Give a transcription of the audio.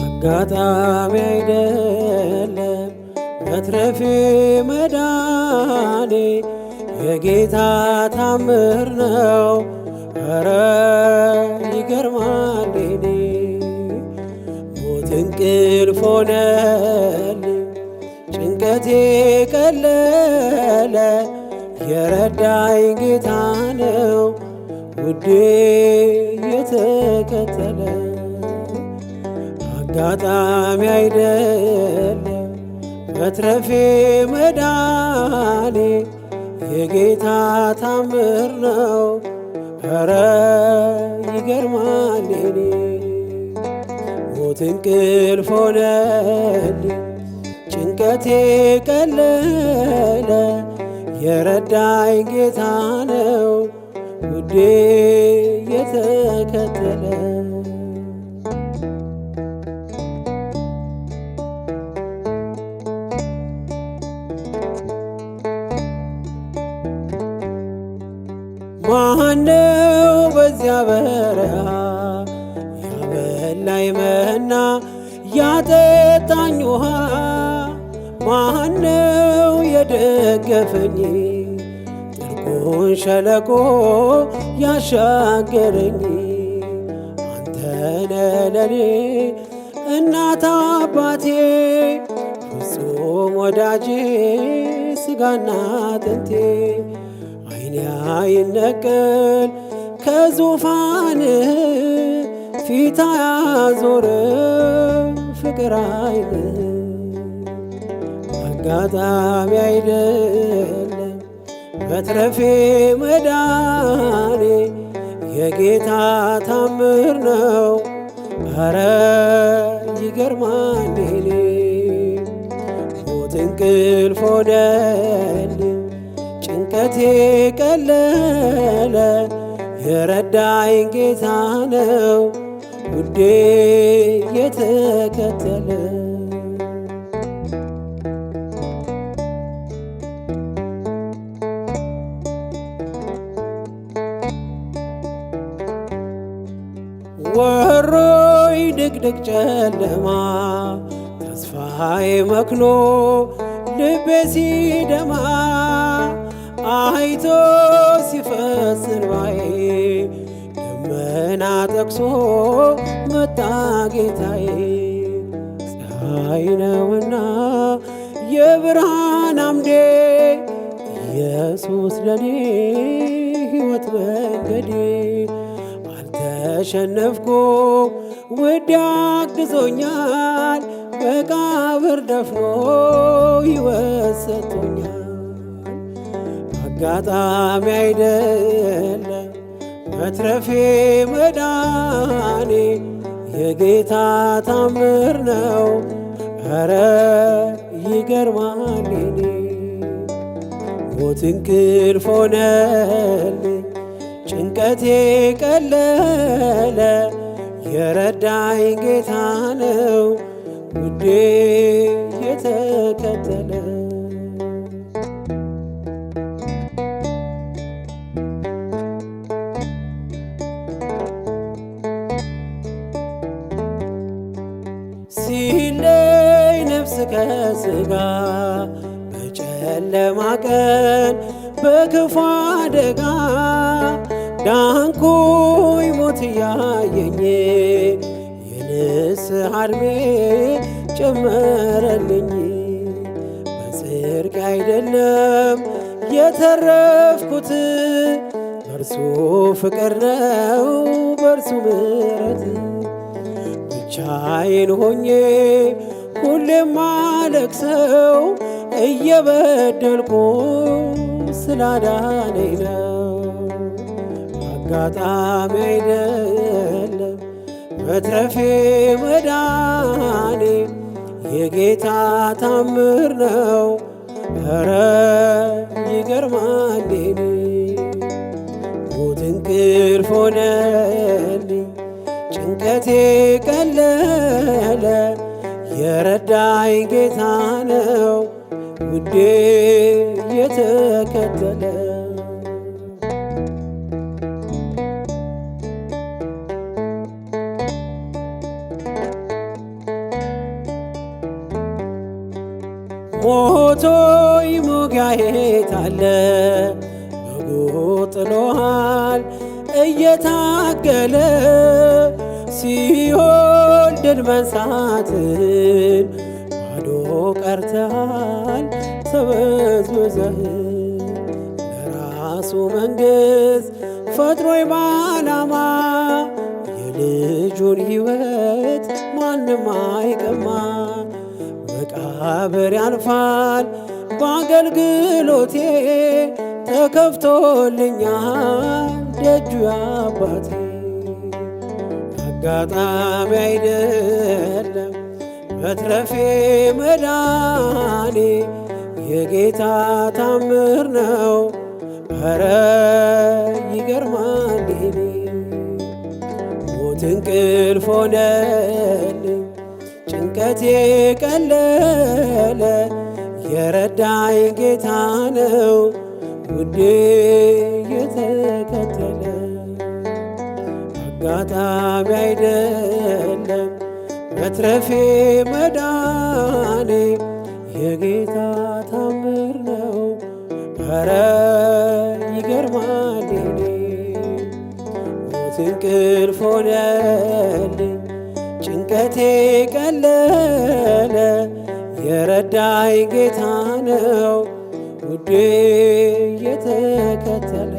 አጋጣሚ አይደለም መትረፌ መዳኔ የጌታ ታምር ነው። ኧረ ይገርማል የኔ ሞት እንቅልፍ ሆነልኝ ጭንቀቴ ቀለለ የረዳኝ ጌታ ነው ውዴ የተከተለ አጋጣሚ አይደለም መትረፌ መዳኔ የጌታ ታምር ነው። ኧረ ይገርማል የኔ ሞት እንቅልፍ ሆነልኝ ጭንቀቴ ቀለለ የረዳኝ ጌታ ነው ውዴ የተከተለ ማነው በዚያ በረሃ ያበላኝ መና ያጠጣኝ ውሃ? ማነው የደገፈኝ ጥልቁን ሸለቆ ያሻገረኝ? አንተነ ለኔ እናት አባቴ ፍጹም ወዳጄ ስጋና አጥንቴ ዓይኔ አይነቀል ከዙፋን ፊት አያዞር ፍቅር አይን አጋጣሚ አይደለም መትረፌ መዳኔ የጌታ ታምር ነው። ኧረ ይገርማል የኔ ሞት እንቅልፍ ሆነልኝ ጭንቀቴ ቀለለ የረዳኝ ጌታ ነው ውዴ የተከተለ ወሮይ ድቅድቅ ጨለማ ተስፋዬ መክኖ ልቤ ሲደማ አይቶ ሲፈስ እንባዬ ደመና ጠቅሶ መጣ ጌታዬ። ፀሐይ ነውና የብርሃን አምዴ ኢየሱስ ለኔ ሕይወት መንገዴ አልተሸነፍኩም ውድ አግዞኛል መቃብር ደፍኖ ሕይወት ሰጥቶኛል። አጋጣሚ አይደለም መትረፌ መዳኔ የጌታ ታምር ነው። ኧረ ይገርማል የኔ ሞት እንቅልፍ ሆነልኝ ጭንቀቴ ቀለለ የረዳኝ ጌታ ነው ውዴ የተከተለ ሲለይ ነፍስ ከሥጋ በጨለማ ቀን በክፉ አደጋ ዳንኩኝ ሞት እያየኝ የንስሐ ዕድሜ ጨመረልኝ። በጽድቅ አይደለም የተረፍኩት በእርሱ ፍቅር ነው በእርሱ ምሕረት ብቻዬን ሆኜ ሁሌም ማለቅሰው እየበደልኩ ስላዳነኝ ነው። አጋጣሚ አይደለም መትረፌ መዳኔ የጌታ ታምር ነው። ኧረ ይገርማል የኔ ሞት እንቅልፍ ሆነልኝ ጭንቀቴ ቀለለ የረዳኝ ጌታ ነው ውዴ የተከተለ ሞቶይ ሞጋዬት አለ በጎ ጥሎሃል እየታገለ ሲኦል ድል መንሳትን ባዶ ቀርተሃል ተበዝብዘህ ለራሱ መንግሥት ፈጥሮይ በዓላማ የልጁን ሕይወት ማንም አይቀማ። መቃብር ያልፋል በአገልግሎቴ ተከፍቶልኛል ደጁ አባቴ። አጋጣሚ አይደለም መትረፌ መዳኔ የጌታ ታምር ነው። ኧረ ይገርማል የኔ ሞት እንቅልፍ ሆነልኝ ጭንቀቴ ቀለለ የረዳኝ ጌታ ነው ውዴ የተከተለ። አጋጣሚ አይደለም መትረፌ መዳኔ የጌታ ታምር ነው። ኧረ ይገርማል የኔ ሞት እንቅልፍ ሆነልኝ ጭንቀቴ ቀለለ የረዳኝ ጌታ ነው ውዴ የተከተለ